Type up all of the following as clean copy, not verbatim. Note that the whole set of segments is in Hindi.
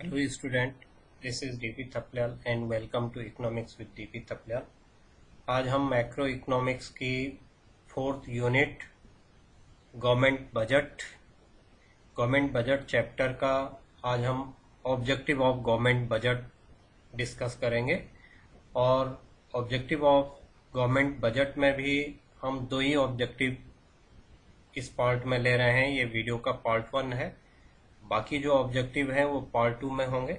Hello student, this is DP Thaplyal and welcome to Economics with DP Thaplyal। आज हम मैक्रो इकोनॉमिक्स की 4th unit government budget chapter का आज हम objective of government budget discuss करेंगे। और ऑब्जेक्टिव ऑफ गवर्नमेंट बजट में भी हम दो ही ऑब्जेक्टिव इस पार्ट में ले रहे हैं। ये वीडियो का पार्ट 1 है, बाकी जो ऑब्जेक्टिव हैं वो पार्ट 2 में होंगे।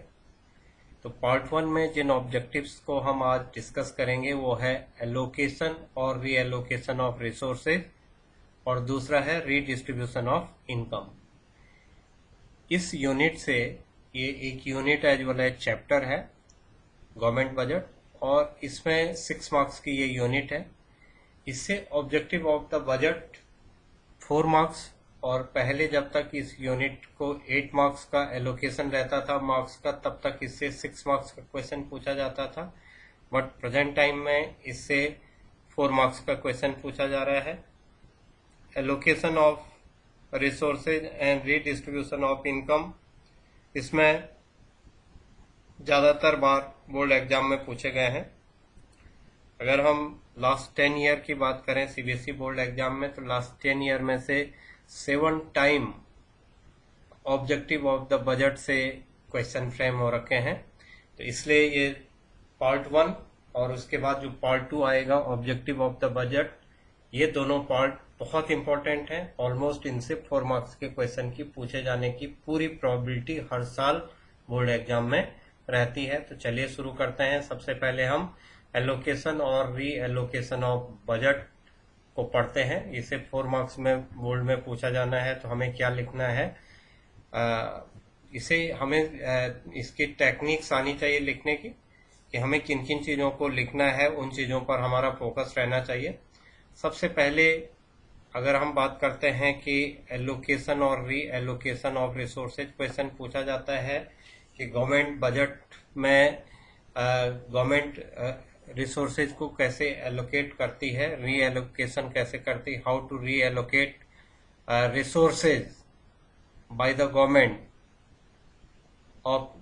तो पार्ट 1 में जिन ऑब्जेक्टिव्स को हम आज डिस्कस करेंगे वो है एलोकेशन और रीएलोकेशन ऑफ रिसोर्सेज, और दूसरा है रीडिस्ट्रीब्यूशन ऑफ इनकम। इस यूनिट से ये एक unit as well as chapter है गवर्नमेंट बजट, और इसमें 6 मार्क्स की ये यूनिट है। इससे objective of the budget 4 marks, और पहले जब तक इस यूनिट को 8 मार्क्स का एलोकेशन रहता था मार्क्स का, तब तक इससे 6 मार्क्स का क्वेश्चन पूछा जाता था। बट प्रेजेंट टाइम में इससे 4 मार्क्स का क्वेश्चन पूछा जा रहा है। Allocation of resources and redistribution of income, इसमें ज़्यादातर बार बोर्ड एग्जाम में पूछे गए हैं। अगर हम लास्ट 10 ईयर की बात करें सीबीएसई बोर्ड एग्जाम में, तो लास्ट 10 ईयर में से 7 time objective of the budget से क्वेश्चन फ्रेम हो रखे हैं। तो इसलिए ये पार्ट 1 और उसके बाद जो पार्ट 2 आएगा ऑब्जेक्टिव ऑफ द बजट, ये दोनों पार्ट बहुत इंपॉर्टेंट हैं। ऑलमोस्ट इनसे 4 मार्क्स के क्वेश्चन की पूछे जाने की पूरी प्रोबेबिलिटी हर साल बोर्ड एग्जाम में रहती है। तो चलिए शुरू करते हैं। सबसे पहले हम एलोकेशन और री एलोकेशन ऑफ बजट को पढ़ते हैं। इसे 4 मार्क्स में बोर्ड में पूछा जाना है, तो हमें क्या लिखना है, इसे हमें इसकी टेक्निक्स आनी चाहिए लिखने की, कि हमें किन किन चीज़ों को लिखना है, उन चीज़ों पर हमारा फोकस रहना चाहिए। सबसे पहले अगर हम बात करते हैं कि एलोकेशन और री एलोकेशन ऑफ रिसोर्सेज क्वेश्चन पूछा जाता है कि गवर्नमेंट बजट में गवर्नमेंट रिसोर्सेज को कैसे एलोकेट करती है, री एलोकेशन कैसे करती है, how to reallocate resources by the government of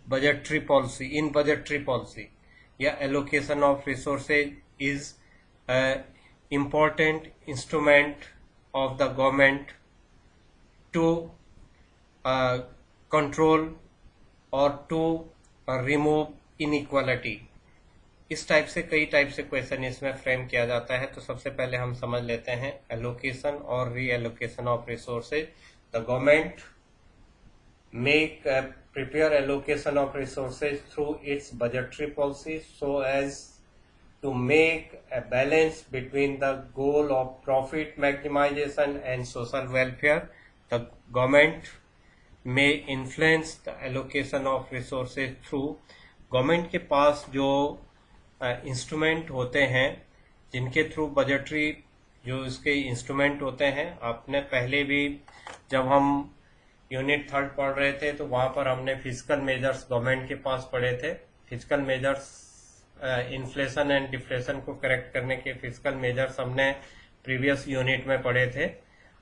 budgetary policy in budgetary policy, या allocation of resources is important instrument of the government to control or to remove inequality। इस टाइप से कई टाइप से क्वेश्चन इसमें फ्रेम किया जाता है। तो सबसे पहले हम समझ लेते हैं एलोकेशन और री allocation of resources. The government make prepare allocation of resources through its budgetary policy so as to make a balance between the goal of profit maximization and social welfare. The government may influence the allocation of resources through, government के पास जो इंस्ट्रूमेंट होते हैं जिनके थ्रू बजटरी जो इसके इंस्ट्रूमेंट होते हैं, आपने पहले भी जब हम यूनिट 3 पढ़ रहे थे तो वहाँ पर हमने फिजिकल मेजर्स गवर्नमेंट के पास पढ़े थे। Physical measures inflation and deflation को करेक्ट करने के फिजिकल मेजर्स हमने प्रीवियस यूनिट में पढ़े थे।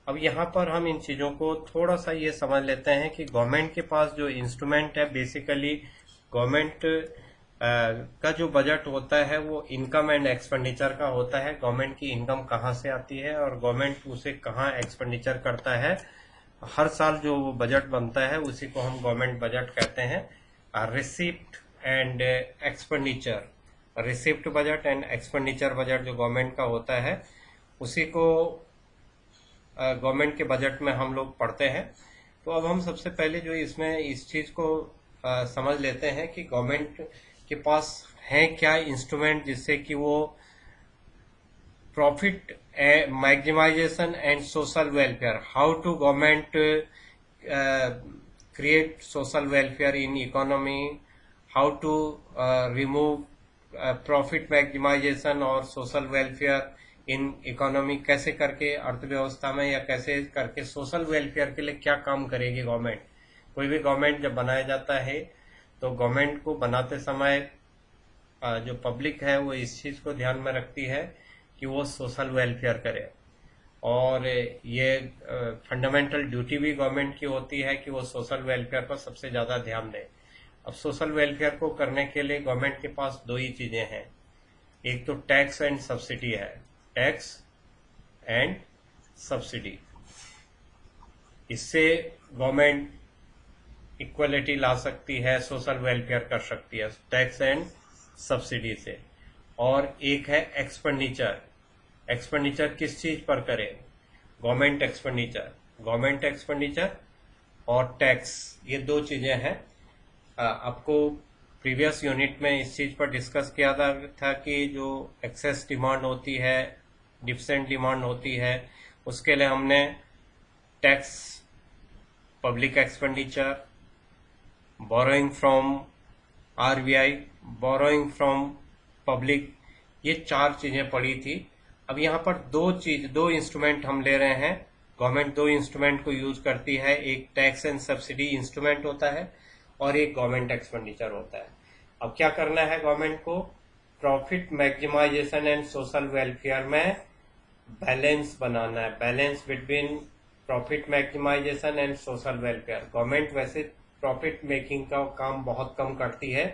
अब यहाँ पर हम इन चीज़ों को थोड़ा सा ये समझ लेते हैं कि गवर्नमेंट के पास जो इंस्ट्रूमेंट है, बेसिकली गवर्नमेंट का जो बजट होता है वो इनकम एंड एक्सपेंडिचर का होता है। गवर्नमेंट की इनकम कहाँ से आती है और गवर्नमेंट उसे कहाँ एक्सपेंडिचर करता है। हर साल जो बजट बनता है उसी को हम गवर्नमेंट बजट कहते हैं। Receipt and expenditure, receipt budget and expenditure budget जो गवर्नमेंट का होता है उसी को गवर्नमेंट के बजट में हम लोग पढ़ते हैं। तो अब हम सबसे पहले जो इसमें इस चीज़ को समझ लेते हैं कि गवर्नमेंट के पास है क्या इंस्ट्रूमेंट जिससे कि वो profit maximisation and social welfare, how to government create social welfare in economy, how to remove profit maximisation और सोशल वेलफेयर इन इकोनॉमी, कैसे करके अर्थव्यवस्था में या कैसे करके सोशल वेलफेयर के लिए क्या काम करेगी गवर्नमेंट। कोई भी गवर्नमेंट जब बनाया जाता है तो गवर्नमेंट को बनाते समय जो पब्लिक है वो इस चीज़ को ध्यान में रखती है कि वो सोशल वेलफेयर करे, और ये फंडामेंटल ड्यूटी भी गवर्नमेंट की होती है कि वो सोशल वेलफेयर पर सबसे ज़्यादा ध्यान दें। अब सोशल वेलफेयर को करने के लिए गवर्नमेंट के पास दो ही चीजें हैं, एक तो टैक्स एंड सब्सिडी है, टैक्स एंड सब्सिडी। इससे गवर्नमेंट इक्वलिटी ला सकती है, सोशल वेलफेयर कर सकती है टैक्स एंड सब्सिडी से। और एक है एक्सपेंडिचर। एक्सपेंडिचर किस चीज पर करें? गवर्नमेंट एक्सपेंडिचर और टैक्स, ये दो चीजें हैं। आपको प्रीवियस यूनिट में इस चीज पर डिस्कस किया था कि जो एक्सेस डिमांड होती है, डिफिसेंट डिमांड होती है, उसके लिए हमने tax, public expenditure, borrowing from RBI, borrowing from public, ये चार चीजें पड़ी थी। अब यहाँ पर दो इंस्ट्रूमेंट हम ले रहे हैं। गवर्नमेंट दो इंस्ट्रूमेंट को यूज करती है, एक टैक्स एंड सब्सिडी इंस्ट्रूमेंट होता है और एक गवर्नमेंट एक्सपेंडिचर होता है। अब क्या करना है गवर्नमेंट को? Profit maximisation and social welfare में बैलेंस बनाना है, balance between profit maximisation and social welfare. Government वैसे प्रॉफिट मेकिंग का काम बहुत कम करती है,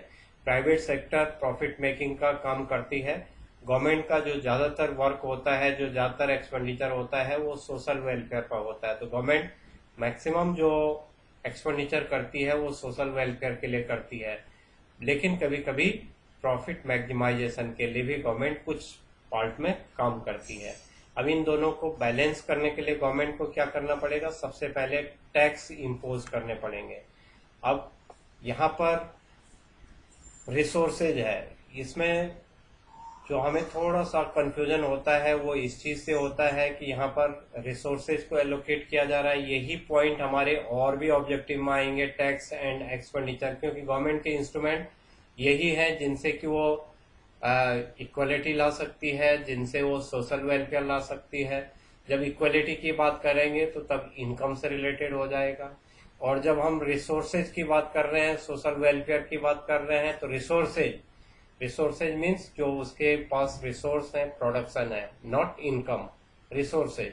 प्राइवेट सेक्टर प्रॉफिट मेकिंग का काम करती है। गवर्नमेंट का जो ज्यादातर वर्क होता है, जो ज्यादातर एक्सपेंडिचर होता है, वो सोशल वेलफेयर पर होता है। तो गवर्नमेंट मैक्सिमम जो एक्सपेंडिचर करती है वो सोशल वेलफेयर के लिए करती है, लेकिन कभी कभी प्रॉफिट मैक्सिमाइजेशन के लिए भी गवर्नमेंट कुछ पार्ट में काम करती है। अब इन दोनों को बैलेंस करने के लिए गवर्नमेंट को क्या करना पड़ेगा? सबसे पहले टैक्स इम्पोज करने पड़ेंगे। अब यहाँ पर रिसोर्सेज है, इसमें जो हमें थोड़ा सा कंफ्यूजन होता है वो इस चीज से होता है कि यहाँ पर रिसोर्सेज को एलोकेट किया जा रहा है। यही पॉइंट हमारे और भी ऑब्जेक्टिव में आएंगे, टैक्स एंड एक्सपेंडिचर, क्योंकि गवर्नमेंट के इंस्ट्रूमेंट यही है जिनसे कि वो इक्वलिटी ला सकती है, जिनसे वो सोशल वेलफेयर ला सकती है। जब इक्वलिटी की बात करेंगे तो तब इनकम से रिलेटेड हो जाएगा, और जब हम रिसोर्सेज की बात कर रहे हैं, सोशल वेलफेयर की बात कर रहे हैं, तो रिसोर्सेज मीन्स जो उसके पास रिसोर्स है, प्रोडक्शन है, नॉट इनकम, रिसोर्सेज।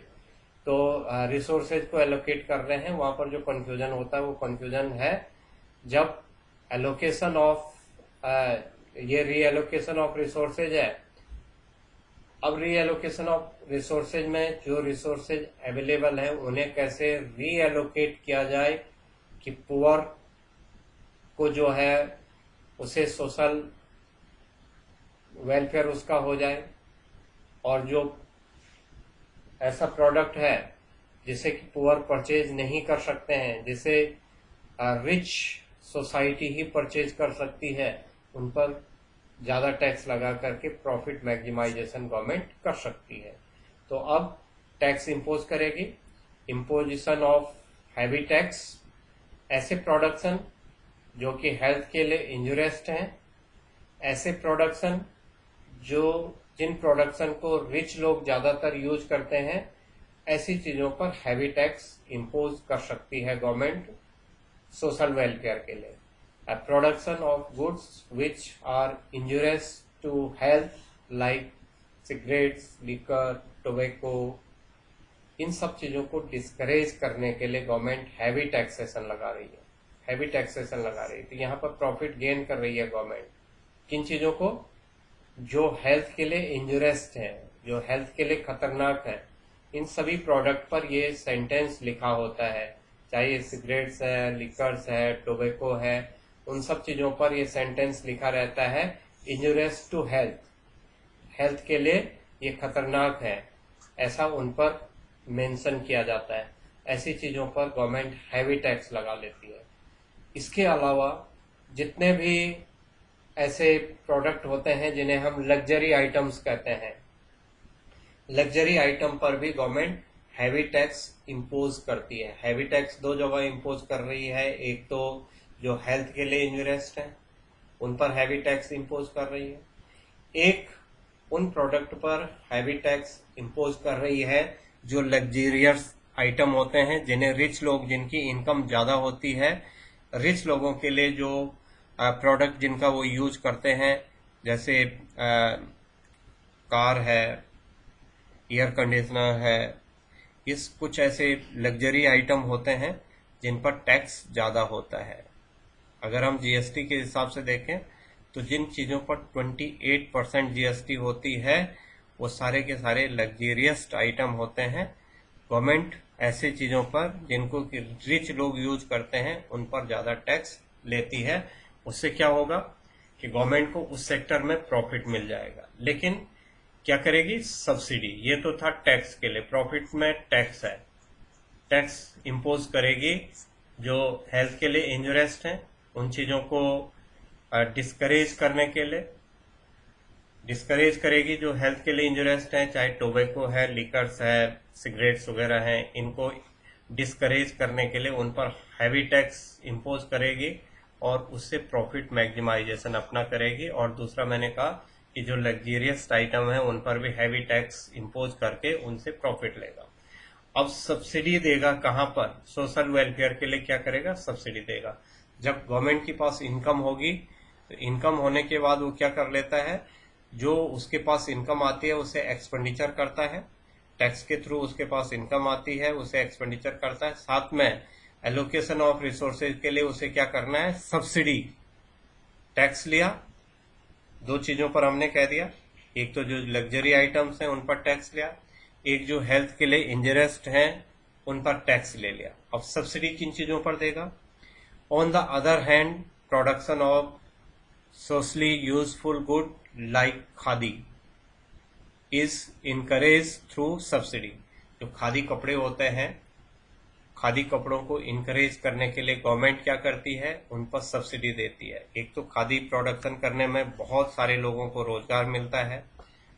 तो रिसोर्सेज को एलोकेट कर रहे हैं, वहां पर जो कंफ्यूजन होता है वो कंफ्यूजन है जब एलोकेशन ऑफ ये रीएलोकेशन ऑफ रिसोर्सेज है। अब रीएलोकेशन ऑफ रिसोर्सेज में जो रिसोर्सेज अवेलेबल है उन्हें कैसे रीएलोकेट किया जाए कि पुअर को जो है उसे सोशल वेलफेयर उसका हो जाए, और जो ऐसा प्रोडक्ट है जिसे कि पुअर परचेज नहीं कर सकते हैं, जिसे रिच सोसाइटी ही परचेज कर सकती है, उन पर ज्यादा टैक्स लगा करके प्रॉफिट मैक्सिमाइजेशन गवर्नमेंट कर सकती है। तो अब टैक्स इंपोज करेगी, इंपोजिशन ऑफ हैवी टैक्स, ऐसे प्रोडक्शन जो कि हेल्थ के लिए इंजुरियस हैं, ऐसे प्रोडक्शन जिन प्रोडक्शन को रिच लोग ज्यादातर यूज करते हैं, ऐसी चीजों पर हैवी टैक्स इंपोज कर सकती है गवर्नमेंट सोशल वेलफेयर के लिए। A production of goods which are injurious to health like cigarettes, liquor, tobacco, इन सब चीजों को डिस्करेज करने के लिए गवर्नमेंट हैवी टैक्सेशन लगा रही है, हैवी टैक्सेशन लगा रही है। तो यहाँ पर प्रॉफिट गेन कर रही है गवर्नमेंट किन चीजों को? जो हेल्थ के लिए इंजुरियस है, जो हेल्थ के लिए खतरनाक है, इन सभी प्रोडक्ट पर ये सेंटेंस लिखा होता है, चाहे ये सिगरेट्स है, लिकर्स है, टोबैको है, उन सब चीजों पर ये सेंटेंस लिखा रहता है, इंजुरियस टू हेल्थ, हेल्थ के लिए ये खतरनाक है, ऐसा उन पर मेंशन किया जाता है। ऐसी चीजों पर गवर्नमेंट हैवी टैक्स लगा लेती है। इसके अलावा जितने भी ऐसे प्रोडक्ट होते हैं जिन्हें हम लग्जरी आइटम्स कहते हैं, लग्जरी आइटम पर भी गवर्नमेंट हैवी टैक्स इंपोज करती है। हैवी टैक्स दो जगह इंपोज कर रही है, एक तो जो हेल्थ के लिए इंजुरियस है उन पर हैवी टैक्स इंपोज कर रही है, एक उन प्रोडक्ट पर हैवी टैक्स इंपोज कर रही है जो लग्जरियस आइटम होते हैं, जिन्हें रिच लोग, जिनकी इनकम ज्यादा होती है, रिच लोगों के लिए जो प्रोडक्ट जिनका वो यूज करते हैं, जैसे कार है, एयर कंडीशनर है, इस कुछ ऐसे लग्जरी आइटम होते हैं जिन पर टैक्स ज्यादा होता है। अगर हम जीएसटी के हिसाब से देखें तो जिन चीज़ों पर 28% जीएसटी होती है वो सारे के सारे लग्जरियस आइटम होते हैं। गवर्नमेंट ऐसे चीज़ों पर जिनको कि रिच लोग यूज करते हैं उन पर ज़्यादा टैक्स लेती है। उससे क्या होगा कि गवर्नमेंट को उस सेक्टर में प्रॉफिट मिल जाएगा। लेकिन क्या करेगी? सब्सिडी। ये तो था टैक्स के लिए, प्रॉफिट में टैक्स है। टैक्स इम्पोज करेगी जो हेल्थ के लिए इंजूरेस्ट हैं, उन चीज़ों को डिस्करेज करने के लिए डिस्करेज करेगी जो हेल्थ के लिए इंजूरेस्ट हैं, चाहे टोबैको है, लिकर्स है, सिगरेट्स वगैरह हैं, इनको डिस्करेज करने के लिए उन पर हैवी टैक्स इम्पोज करेगी और उससे प्रॉफिट मैक्सिमाइजेशन अपना करेगी। और दूसरा मैंने कहा कि जो लग्जरियस आइटम है उन पर भी हैवी टैक्स इम्पोज करके उनसे प्रॉफिट लेगा। अब सब्सिडी देगा कहाँ पर? सोशल वेलफेयर के लिए क्या करेगा? सब्सिडी देगा। जब गवर्नमेंट के पास इनकम होगी तो इनकम होने के बाद वो क्या कर लेता है, जो उसके पास इनकम आती है उसे एक्सपेंडिचर करता है। टैक्स के थ्रू उसके पास इनकम आती है, उसे एक्सपेंडिचर करता है। साथ में एलोकेशन ऑफ रिसोर्सेज के लिए उसे क्या करना है? सब्सिडी। टैक्स लिया, दो चीजों पर हमने कह दिया, एक तो जो लग्जरी आइटम्स हैं उन पर टैक्स लिया, एक जो हेल्थ के लिए इंजरेस्ट हैं उन पर टैक्स ले लिया। अब सब्सिडी किन चीजों पर देगा? On the other hand, production of socially useful good like khadi is encourage through subsidy. जो खादी कपड़े होते हैं, खादी कपड़ों को इनकरेज करने के लिए गवर्नमेंट क्या करती है? उन पर सब्सिडी देती है। एक तो खादी प्रोडक्शन करने में बहुत सारे लोगों को रोजगार मिलता है,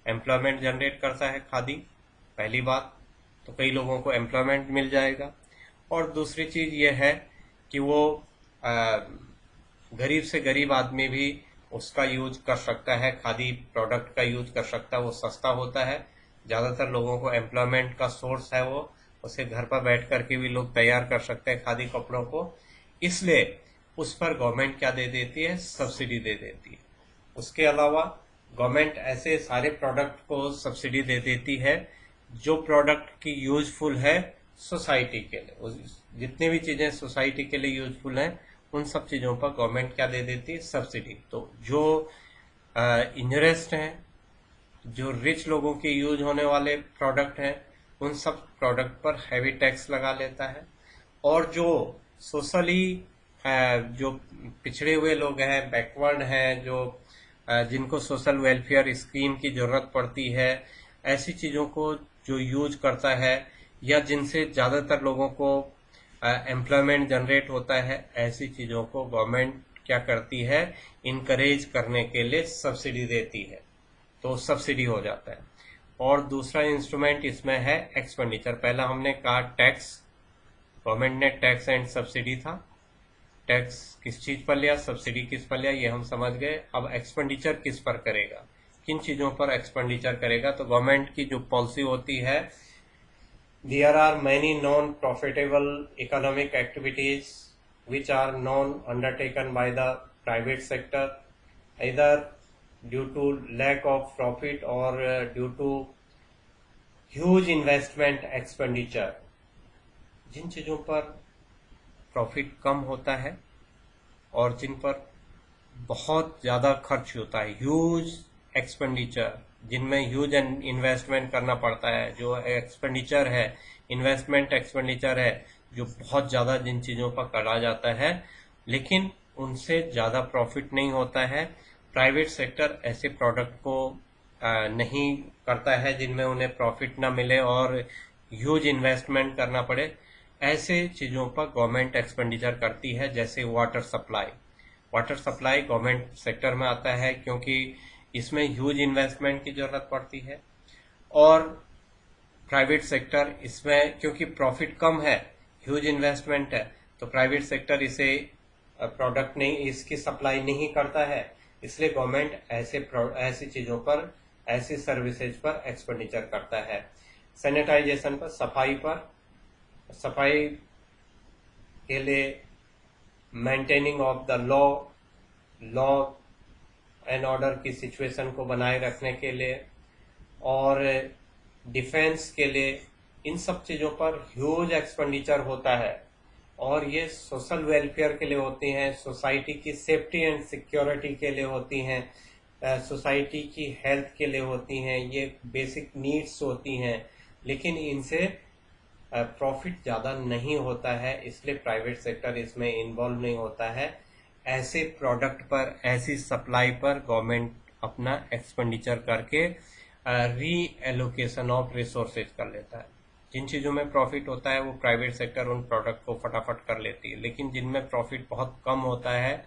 एम्प्लॉयमेंट जनरेट करता है खादी, पहली बात तो कई लोगों को एम्प्लॉयमेंट मिल जाएगा। और दूसरी चीज ये है कि वो गरीब से गरीब आदमी भी उसका यूज कर सकता है, खादी प्रोडक्ट का यूज कर सकता है। वो सस्ता होता है, ज्यादातर लोगों को एम्प्लॉयमेंट का सोर्स है, वो उसे घर पर बैठ करके भी लोग तैयार कर सकते हैं खादी कपड़ों को। इसलिए उस पर गवर्नमेंट क्या दे देती है? सब्सिडी दे देती है। उसके अलावा गवर्नमेंट ऐसे सारे प्रोडक्ट को सब्सिडी दे देती है जो प्रोडक्ट की यूजफुल है सोसाइटी के लिए। जितनी भी चीजें सोसाइटी के लिए यूजफुल हैं उन सब चीजों पर गवर्नमेंट क्या दे देती है? सब्सिडी। तो जो इंटरेस्ट हैं, जो रिच लोगों के यूज होने वाले प्रोडक्ट हैं, उन सब प्रोडक्ट पर हैवी टैक्स लगा लेता है। और जो सोशली जो पिछड़े हुए लोग हैं, बैकवर्ड हैं, जो जिनको सोशल वेलफेयर स्कीम की जरूरत पड़ती है, ऐसी चीजों को जो यूज करता है या जिनसे ज्यादातर लोगों को एम्प्लॉयमेंट जनरेट होता है, ऐसी चीजों को गवर्नमेंट क्या करती है? इनकरेज करने के लिए सब्सिडी देती है, तो सब्सिडी हो जाता है। और दूसरा इंस्ट्रूमेंट इसमें है एक्सपेंडिचर। पहला हमने कहा टैक्स, गवर्नमेंट ने टैक्स एंड सब्सिडी था। टैक्स किस चीज पर लिया, सब्सिडी किस पर लिया, ये हम समझ गए। अब एक्सपेंडिचर किस पर करेगा, किन चीजों पर एक्सपेंडिचर करेगा? तो गवर्नमेंट की जो पॉलिसी होती है, there are many non-profitable economic activities which are non-undertaken by the private sector, either due to lack of profit or due to huge investment expenditure। जिन चीजों पर प्रॉफिट कम होता है और जिन पर बहुत ज्यादा खर्च होता है, ह्यूज एक्सपेंडिचर, जिनमें ह्यूज इन्वेस्टमेंट करना पड़ता है, जो एक्सपेंडिचर है, इन्वेस्टमेंट एक्सपेंडिचर है, जो बहुत ज्यादा जिन चीजों पर करा जाता है लेकिन उनसे ज्यादा प्रॉफिट नहीं होता है। प्राइवेट सेक्टर ऐसे प्रोडक्ट को नहीं करता है जिनमें उन्हें प्रॉफिट ना मिले और ह्यूज इन्वेस्टमेंट करना पड़े। ऐसे चीजों पर गवर्नमेंट एक्सपेंडिचर करती है, जैसे water supply. Water supply government sector में आता है क्योंकि इसमें ह्यूज इन्वेस्टमेंट की जरूरत पड़ती है। और प्राइवेट सेक्टर इसमें क्योंकि प्रॉफिट कम है, ह्यूज इन्वेस्टमेंट है, तो प्राइवेट सेक्टर इसे प्रोडक्ट नहीं, इसकी सप्लाई नहीं करता है। इसलिए गवर्नमेंट ऐसी चीजों पर, ऐसी सर्विसेज पर एक्सपेंडिचर करता है। सैनिटाइजेशन पर, सफाई पर, सफाई के लिए maintaining of the law and order की सिचुएशन को बनाए रखने के लिए, और डिफेंस के लिए, इन सब चीजों पर ह्यूज एक्सपेंडिचर होता है। और ये सोशल वेलफेयर के लिए होती हैं, सोसाइटी की सेफ्टी एंड सिक्योरिटी के लिए होती हैं, सोसाइटी की हेल्थ के लिए होती हैं, ये बेसिक नीड्स होती हैं। लेकिन इनसे प्रॉफिट ज़्यादा नहीं होता है, इसलिए प्राइवेट सेक्टर इसमें इन्वॉल्व नहीं होता है। ऐसे प्रोडक्ट पर, ऐसी सप्लाई पर गवर्नमेंट अपना एक्सपेंडिचर करके री एलोकेशन ऑफ रिसोर्सेज कर लेता है। जिन चीज़ों में प्रॉफिट होता है वो प्राइवेट सेक्टर उन प्रोडक्ट को फटाफट कर लेती है, लेकिन जिनमें प्रॉफिट बहुत कम होता है,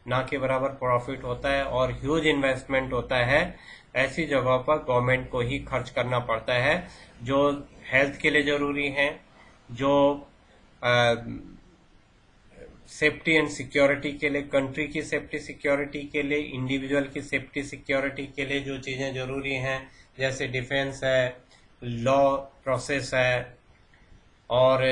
ना के बराबर प्रॉफिट होता है और ह्यूज इन्वेस्टमेंट होता है, ऐसी जगहों पर गवर्नमेंट को ही खर्च करना पड़ता है, जो हेल्थ के लिए जरूरी है, जो सेफ्टी एंड सिक्योरिटी के लिए, कंट्री की सेफ्टी सिक्योरिटी के लिए, इंडिविजुअल की सेफ्टी सिक्योरिटी के लिए जो चीज़ें जरूरी हैं, जैसे डिफेंस है, लॉ प्रोसेस है, और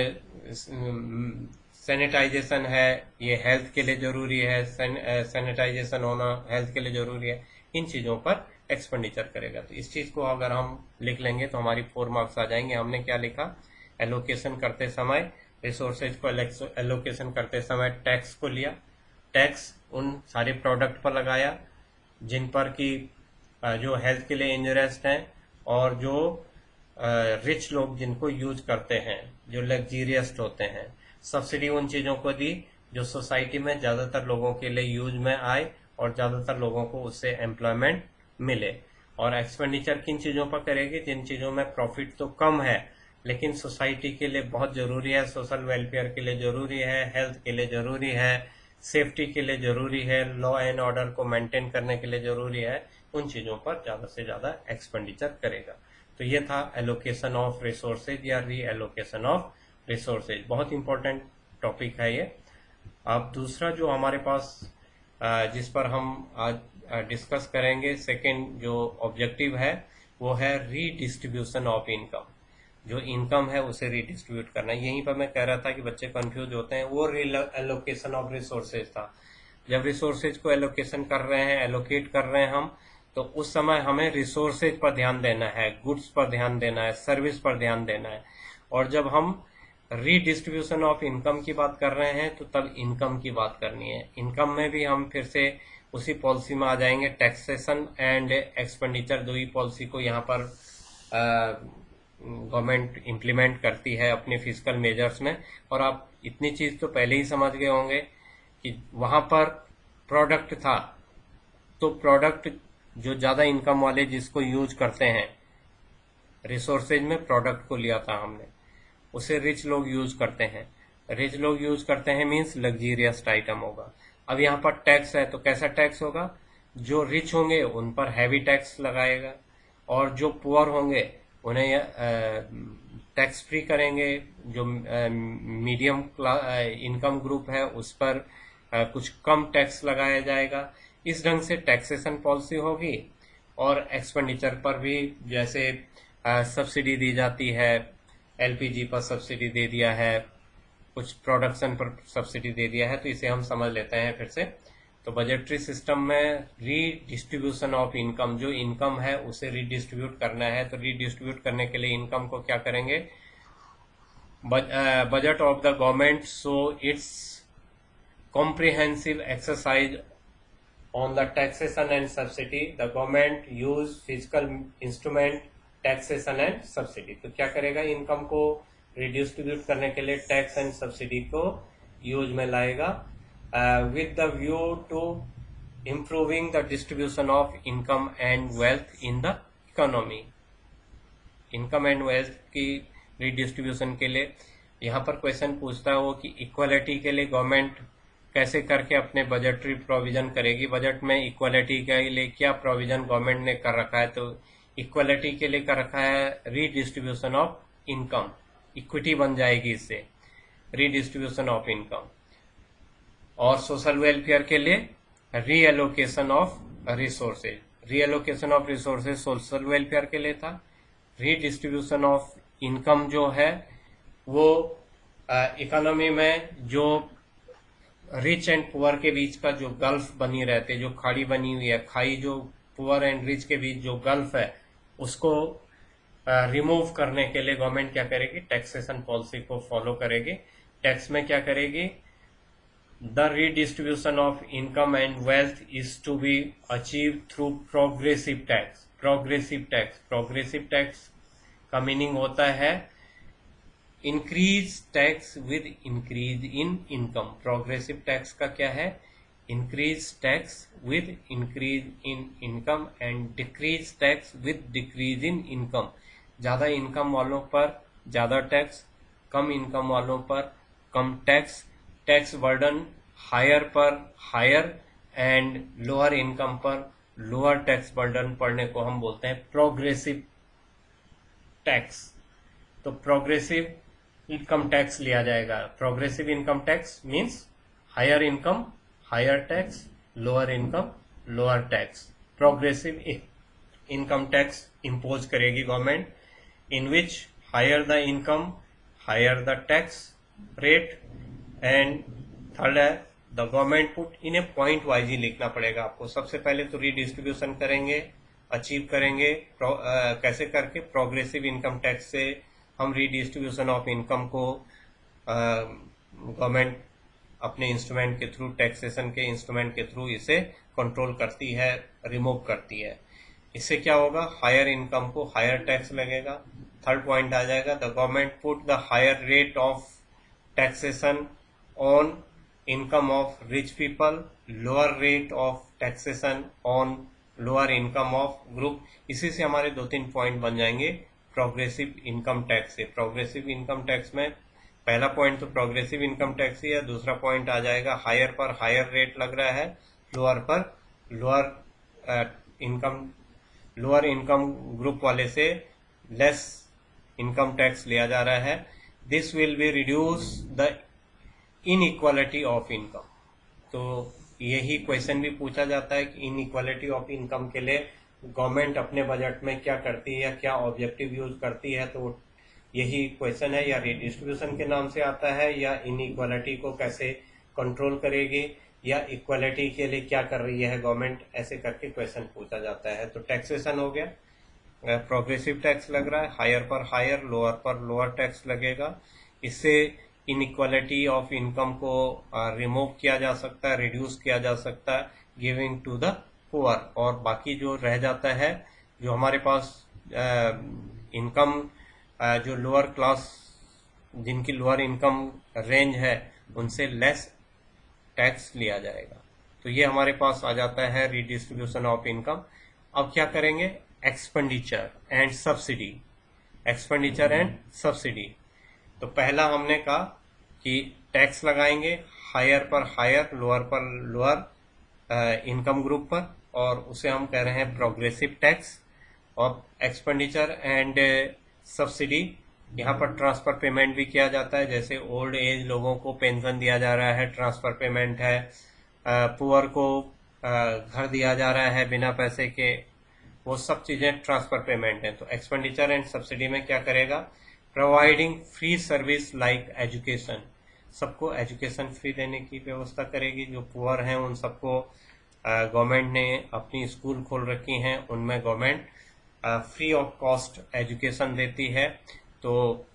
सैनिटाइजेशन है, ये हेल्थ के लिए जरूरी है, सैनिटाइजेशन होना हेल्थ के लिए जरूरी है। इन चीज़ों पर एक्सपेंडिचर करेगा। तो इस चीज़ को अगर हम लिख लेंगे तो हमारी 4 मार्क्स आ जाएंगे। हमने क्या लिखा? एलोकेशन करते समय, रिसोर्सेज को एलोकेशन करते समय टैक्स को लिया, टैक्स उन सारे प्रोडक्ट पर लगाया जिन पर कि जो हेल्थ के लिए इंजरियस हैं और जो रिच लोग जिनको यूज करते हैं, जो लग्जीरियस होते हैं। सब्सिडी उन चीज़ों को दी जो सोसाइटी में ज़्यादातर लोगों के लिए यूज में आए और ज़्यादातर लोगों को उससे एम्प्लॉयमेंट मिले। और एक्सपेंडिचर किन चीज़ों पर करेगी? जिन चीज़ों में प्रॉफिट तो कम है लेकिन सोसाइटी के लिए बहुत ज़रूरी है, सोशल वेलफेयर के लिए ज़रूरी है, हेल्थ के लिए ज़रूरी है, सेफ्टी के लिए ज़रूरी है, लॉ एंड ऑर्डर को मेंटेन करने के लिए ज़रूरी है, उन चीज़ों पर ज़्यादा से ज़्यादा एक्सपेंडिचर करेगा। तो ये था एलोकेशन ऑफ रिसोर्सेज या री एलोकेशन ऑफ रिसोर्सेज। बहुत इंपॉर्टेंट टॉपिक है ये। अब दूसरा जो हमारे पास जिस पर हम आज डिस्कस करेंगे, सेकंड जो ऑब्जेक्टिव है वो है रीडिस्ट्रीब्यूशन ऑफ इनकम। जो इनकम है उसे रीडिस्ट्रीब्यूट करना है। यहीं पर मैं कह रहा था कि बच्चे कंफ्यूज होते हैं, वो री एलोकेशन ऑफ रिसोर्सेज था। जब रिसोर्सेज को एलोकेशन कर रहे हैं, एलोकेट कर रहे हैं हम, तो उस समय हमें रिसोर्सेज पर ध्यान देना है, गुड्स पर ध्यान देना है, सर्विस पर ध्यान देना है। और जब हम रीडिस्ट्रीब्यूशन ऑफ इनकम की बात कर रहे हैं तो तब इनकम की बात करनी है। इनकम में भी हम फिर से उसी पॉलिसी में आ जाएंगे, टैक्सेशन एंड एक्सपेंडिचर, दो ही पॉलिसी को यहाँ पर गवर्नमेंट इम्प्लीमेंट करती है अपने फिजिकल मेजर्स में। और आप इतनी चीज तो पहले ही समझ गए होंगे कि वहां पर प्रोडक्ट था, तो प्रोडक्ट जो ज्यादा इनकम वाले जिसको यूज करते हैं, रिसोर्सेज में प्रोडक्ट को लिया था हमने, उसे रिच लोग यूज करते हैं। रिच लोग यूज करते हैं मीन्स लग्जीरियस आइटम होगा। अब यहाँ पर टैक्स है तो कैसा टैक्स होगा? जो रिच होंगे उन पर हैवी टैक्स लगाएगा और जो पुअर होंगे उन्हें टैक्स फ्री करेंगे। जो मीडियम इनकम ग्रुप है उस पर कुछ कम टैक्स लगाया जाएगा। इस ढंग से टैक्सेशन पॉलिसी होगी। और एक्सपेंडिचर पर भी जैसे सब्सिडी दी जाती है, एलपीजी पर सब्सिडी दे दिया है, कुछ प्रोडक्शन पर सब्सिडी दे दिया है, तो इसे हम समझ लेते हैं फिर से। तो बजटरी सिस्टम में रीडिस्ट्रीब्यूशन ऑफ इनकम, जो इनकम है उसे रीडिस्ट्रीब्यूट करना है। तो रीडिस्ट्रीब्यूट करने के लिए इनकम को क्या करेंगे? Budget of the government so it's comprehensive exercise on the taxation and subsidy. The government use fiscal instrument taxation and subsidy. तो क्या करेगा? इनकम को रिडिस्ट्रीब्यूट करने के लिए टैक्स एंड सब्सिडी को यूज में लाएगा with the view to improving the distribution of income and wealth in the economy. Income and wealth की रिडिस्ट्रीब्यूशन के लिए यहाँ पर क्वेश्चन पूछता है वो कि इक्वालिटी के लिए गवर्नमेंट कैसे करके अपने बजटरी प्रोविजन करेगी। बजट में इक्वालिटी के लिए क्या प्रोविजन गवर्नमेंट ने कर रखा है? तो इक्वालिटी के लिए कर रखा है रीडिस्ट्रीब्यूशन ऑफ इनकम। इक्विटी बन जाएगी इससे, रीडिस्ट्रीब्यूशन ऑफ इनकम। और सोशल वेलफेयर के लिए reallocation of resources. Reallocation of resources social welfare के लिए था। रीडिस्ट्रीब्यूशन ऑफ इनकम जो है वो इकोनॉमी में जो रिच एंड पुअर के बीच का जो गल्फ बनी रहते, जो खाड़ी बनी हुई है, खाई जो पुअर एंड रिच के बीच जो गल्फ है, उसको रिमूव करने के लिए गवर्नमेंट क्या करेगी? टैक्सेशन पॉलिसी को फॉलो करेगी। टैक्स में क्या करेगी, the redistribution of income and wealth is to be achieve through progressive tax. Progressive tax का मीनिंग होता है increase tax with increase in income. Progressive tax का क्या है, increase tax with increase in income and decrease tax with decrease in income. ज्यादा इनकम वालों पर ज्यादा टैक्स, कम इनकम वालों पर कम टैक्स, टैक्स बर्डन हायर पर हायर एंड लोअर इनकम पर लोअर टैक्स बर्डन पड़ने को हम बोलते हैं प्रोग्रेसिव टैक्स। तो प्रोग्रेसिव इनकम टैक्स लिया जाएगा। Progressive income tax means higher income higher tax, lower income lower tax. Progressive income tax impose करेगी government, in which higher the income higher the tax rate. And third है the government put in a point wise ही लिखना पड़ेगा आपको। सबसे पहले तो रीडिस्ट्रीब्यूशन करेंगे, अचीव करेंगे कैसे करके, प्रोग्रेसिव इनकम टैक्स से हम रीडिस्ट्रीब्यूशन ऑफ इनकम को गवर्नमेंट अपने इंस्ट्रूमेंट के थ्रू, टैक्सेशन के इंस्ट्रूमेंट के थ्रू इसे कंट्रोल करती है, रिमूव करती है। इससे क्या होगा, हायर इनकम को हायर टैक्स लगेगा। थर्ड पॉइंट आ जाएगा the government put the higher rate of taxation on income of rich people, lower rate of taxation on lower income of group. इसी से हमारे 2-3 पॉइंट बन जाएंगे प्रोग्रेसिव इनकम टैक्स से। प्रोग्रेसिव इनकम टैक्स में पहला पॉइंट तो प्रोग्रेसिव इनकम टैक्स ही है, दूसरा पॉइंट आ जाएगा हायर पर हायर रेट लग रहा है, लोअर पर लोअर इनकम ग्रुप वाले से लेस इनकम टैक्स लिया जा रहा है। This will be reduce the inequality of income. तो यही क्वेश्चन भी पूछा जाता है कि इनइक्वालिटी ऑफ इनकम के लिए गवर्नमेंट अपने बजट में क्या करती है या क्या ऑब्जेक्टिव यूज करती है। तो यही क्वेश्चन है, या रिडिस्ट्रीब्यूशन के नाम से आता है, या इनइक्वालिटी को कैसे कंट्रोल करेगी, या इक्वालिटी के लिए क्या कर रही है गवर्नमेंट, ऐसे करके क्वेश्चन पूछा जाता है। तो टैक्सेशन हो गया, प्रोग्रेसिव टैक्स लग रहा है, हायर पर हायर लोअर पर लोअर टैक्स लगेगा। इससे इनइक्वालिटी ऑफ इनकम को रिमूव किया जा सकता है, रिड्यूस किया जा सकता है, गिविंग टू द पुअर। और बाकी जो रह जाता है, जो हमारे पास इनकम जो लोअर क्लास, जिनकी लोअर इनकम रेंज है, उनसे लेस टैक्स लिया जाएगा। तो ये हमारे पास आ जाता है रीडिस्ट्रीब्यूशन ऑफ इनकम। अब क्या करेंगे, expenditure and subsidy. Expenditure and subsidy, तो पहला हमने कहा कि टैक्स लगाएंगे हायर पर हायर लोअर पर लोअर इनकम ग्रुप पर, और उसे हम कह रहे हैं प्रोग्रेसिव टैक्स। और एक्सपेंडिचर एंड सब्सिडी, यहाँ पर ट्रांसफर पेमेंट भी किया जाता है, जैसे ओल्ड एज लोगों को पेंशन दिया जा रहा है, ट्रांसफर पेमेंट है, पुअर को घर दिया जा रहा है बिना पैसे के, वो सब चीजें ट्रांसफर पेमेंट है। तो एक्सपेंडिचर एंड सब्सिडी में क्या करेगा, providing free service like education. सबको एजुकेशन फ्री देने की व्यवस्था करेगी। जो पुअर हैं उन सबको गवर्नमेंट ने अपनी स्कूल खोल रखी हैं, उनमें government free of cost education देती है। तो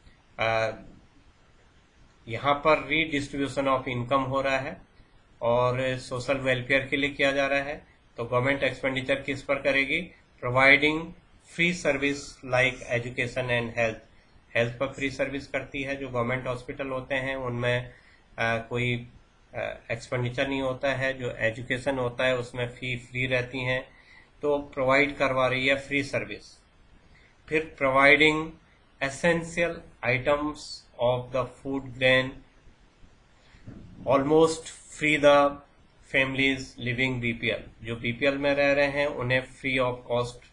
यहाँ पर रीडिस्ट्रीब्यूशन ऑफ इनकम हो रहा है और सोशल वेलफेयर के लिए किया जा रहा है। तो गवर्नमेंट एक्सपेंडिचर किस पर करेगी, providing free service like education and health. Health पर फ्री सर्विस करती है। जो गवर्नमेंट हॉस्पिटल होते हैं उनमें कोई एक्सपेंडिचर नहीं होता है, जो एजुकेशन होता है उसमें फी फ्री रहती हैं, तो प्रोवाइड करवा रही है फ्री सर्विस। फिर providing essential items of the food grain almost free the families living BPL. जो बीपीएल में रह रहे हैं उन्हें फ्री ऑफ कॉस्ट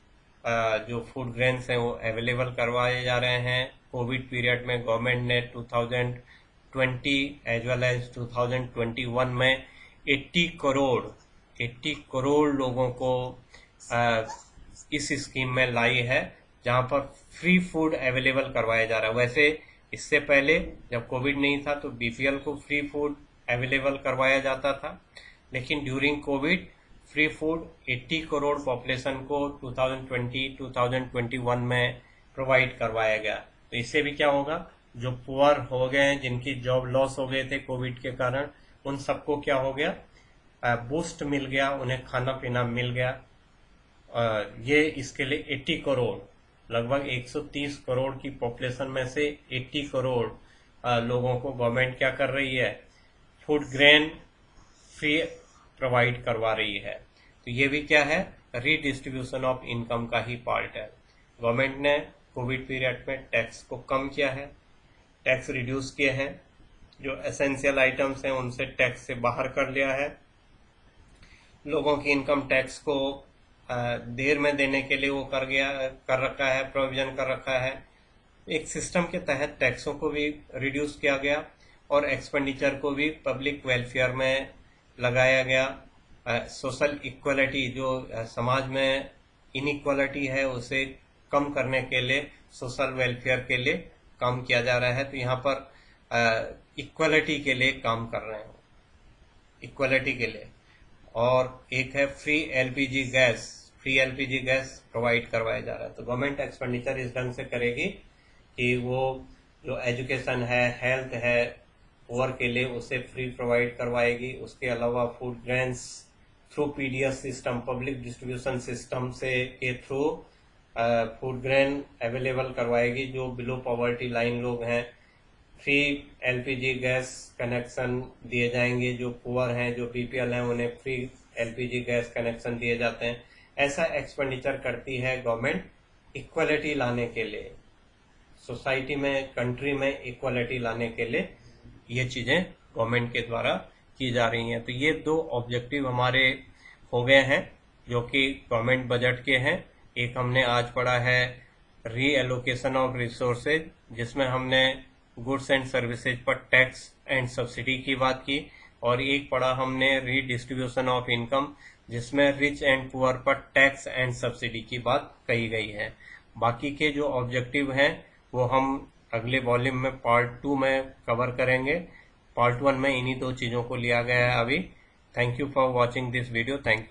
जो फूड ग्रेन्स हैं वो अवेलेबल करवाए जा रहे हैं। कोविड पीरियड में गवर्नमेंट ने 2020 एज वेल एज 2021 में 80 करोड़ लोगों को इस स्कीम में लाई है, जहां पर फ्री फूड अवेलेबल करवाया जा रहा है। वैसे इससे पहले जब कोविड नहीं था तो बीपीएल को फ्री फूड अवेलेबल करवाया जाता था, लेकिन during Covid free food 80 crore population को 2020-2021 में प्रोवाइड करवाया गया। तो इससे भी क्या होगा, जो पुअर हो गए हैं, जिनकी जॉब लॉस हो गए थे कोविड के कारण, उन सबको क्या हो गया, बूस्ट मिल गया, उन्हें खाना पीना मिल गया। ये इसके लिए 80 करोड़, लगभग 130 करोड़ की पॉपुलेशन में से 80 करोड़ लोगों को गवर्नमेंट क्या कर रही है, फूड ग्रेन फ्री प्रोवाइड करवा रही है। तो ये भी क्या है, रीडिस्ट्रीब्यूशन ऑफ इनकम का ही पार्ट है। गवर्नमेंट ने कोविड पीरियड में टैक्स को कम किया है, टैक्स रिड्यूस किए हैं, जो एसेंशियल आइटम्स हैं उनसे टैक्स से बाहर कर लिया है, लोगों की इनकम टैक्स को देर में देने के लिए वो कर रखा है, प्रोविजन कर रखा है। एक सिस्टम के तहत टैक्सों को भी रिड्यूस किया गया और एक्सपेंडिचर को भी पब्लिक वेलफेयर में लगाया गया। सोशल इक्वलिटी, जो समाज में इनइक्वलिटी है उसे कम करने के लिए सोशल वेलफेयर के लिए काम किया जा रहा है। तो यहाँ पर इक्वलिटी के लिए काम कर रहे हैं, इक्वलिटी के लिए। और एक है फ्री एलपीजी गैस प्रोवाइड करवाया जा रहा है। तो गवर्नमेंट एक्सपेंडिचर इस ढंग से करेगी कि वो जो एजुकेशन है, हेल्थ है, पुअर के लिए उसे फ्री प्रोवाइड करवाएगी। उसके अलावा food grains through PDS system, public distribution system से के थ्रू फूड ग्रेन अवेलेबल करवाएगी। जो बिलो पॉवर्टी लाइन लोग हैं, फ्री एलपीजी गैस कनेक्शन दिए जाएंगे। जो पुअर हैं, जो बीपीएल हैं, उन्हें फ्री एलपीजी गैस कनेक्शन दिए जाते हैं। ऐसा एक्सपेंडिचर करती है गवर्नमेंट इक्वलिटी लाने के लिए, सोसाइटी में, कंट्री में इक्वलिटी लाने के लिए ये चीजें गवर्नमेंट के द्वारा की जा रही हैं। तो ये 2 ऑब्जेक्टिव हमारे हो गए हैं जो कि गवर्नमेंट बजट के हैं। एक हमने आज पढ़ा है रीएलोकेशन ऑफ रिसोर्सेज, जिसमें हमने गुड्स एंड सर्विसेज पर टैक्स एंड सब्सिडी की बात की, और एक पढ़ा हमने रीडिस्ट्रीब्यूशन ऑफ इनकम, जिसमें रिच एंड पुअर पर टैक्स एंड सब्सिडी की बात कही गई है। बाकी के जो ऑब्जेक्टिव हैं वो हम अगले वॉल्यूम में पार्ट 2 में कवर करेंगे। पार्ट 1 में इन्हीं 2 चीज़ों को लिया गया है अभी। Thank you for watching this video. Thank you.